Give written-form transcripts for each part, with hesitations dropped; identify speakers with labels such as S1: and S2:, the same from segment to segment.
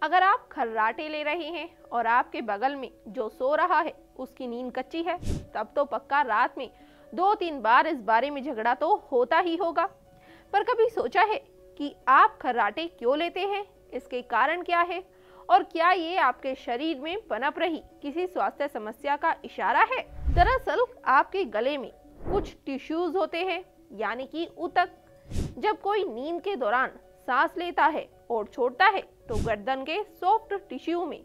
S1: अगर आप खर्राटे ले रहे हैं और आपके बगल में जो सो रहा है उसकी नींद कच्ची है, तब तो पक्का रात में 2-3 बार इस बारे में झगड़ा तो होता ही होगा। पर कभी सोचा है कि आप खर्राटे क्यों लेते हैं, इसके कारण क्या है और क्या ये आपके शरीर में पनप रही किसी स्वास्थ्य समस्या का इशारा है? दरअसल आपके गले में कुछ टिश्यूज होते हैं, यानी कि ऊतक। जब कोई नींद के दौरान सांस लेता है और छोड़ता है तो गर्दन के सॉफ्ट टिश्यू में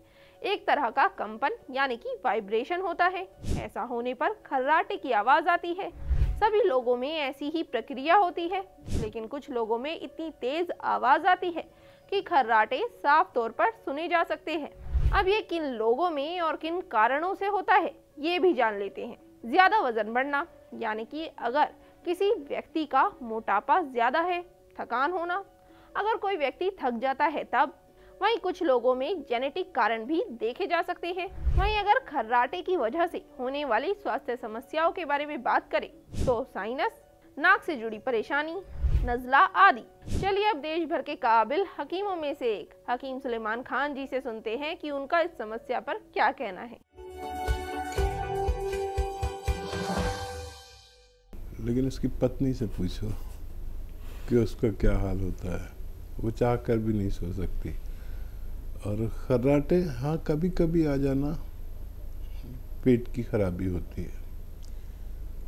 S1: एक तरह का कंपन यानी कि वाइब्रेशन होता है। ऐसा होने पर खर्राटे की आवाज आती है। सभी लोगों में ऐसी ही प्रक्रिया होती है, लेकिन कुछ लोगों में इतनी तेज आवाज आती है कि खर्राटे साफ तौर पर सुने जा सकते हैं। अब ये किन लोगों में और किन कारणों से होता है, ये भी जान लेते हैं। ज्यादा वजन बढ़ना, यानी कि अगर किसी व्यक्ति का मोटापा ज्यादा है, थकान होना, अगर कोई व्यक्ति थक जाता है तब। वहीं कुछ लोगों में जेनेटिक कारण भी देखे जा सकते हैं। वहीं अगर खर्राटे की वजह से होने वाली स्वास्थ्य समस्याओं के बारे में बात करें तो साइनस, नाक से जुड़ी परेशानी, नज़ला आदि। चलिए अब देश भर के काबिल हकीमों में से एक हकीम सुलेमान खान जी से सुनते हैं कि उनका इस समस्या पर क्या कहना है।
S2: लेकिन उसकी पत्नी से पूछो कि उसका क्या हाल होता है, वो चाह कर भी नहीं सो सकती। और खर्राटे हाँ कभी कभी आ जाना पेट की खराबी होती है,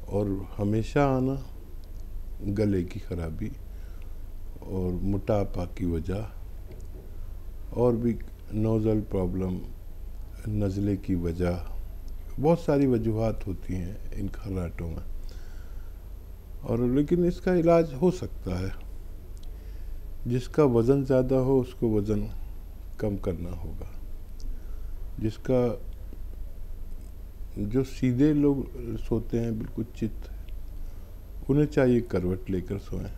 S2: और हमेशा आना गले की खराबी और मोटापा की वजह, और भी नोज़ल प्रॉब्लम, नज़ले की वजह, बहुत सारी वजूहात होती हैं इन खर्राटों में। और लेकिन इसका इलाज हो सकता है। जिसका वज़न ज़्यादा हो उसको वज़न कम करना होगा। जिसका जो सीधे लोग सोते हैं बिल्कुल चित, उन्हें चाहिए करवट लेकर सोएं।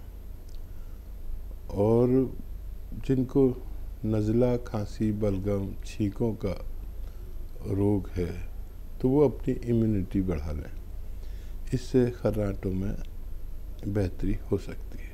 S2: और जिनको नज़ला, खांसी, बलगम, छींकों का रोग है तो वो अपनी इम्यूनिटी बढ़ा लें। इससे खर्राटों में बेहतरी हो सकती है।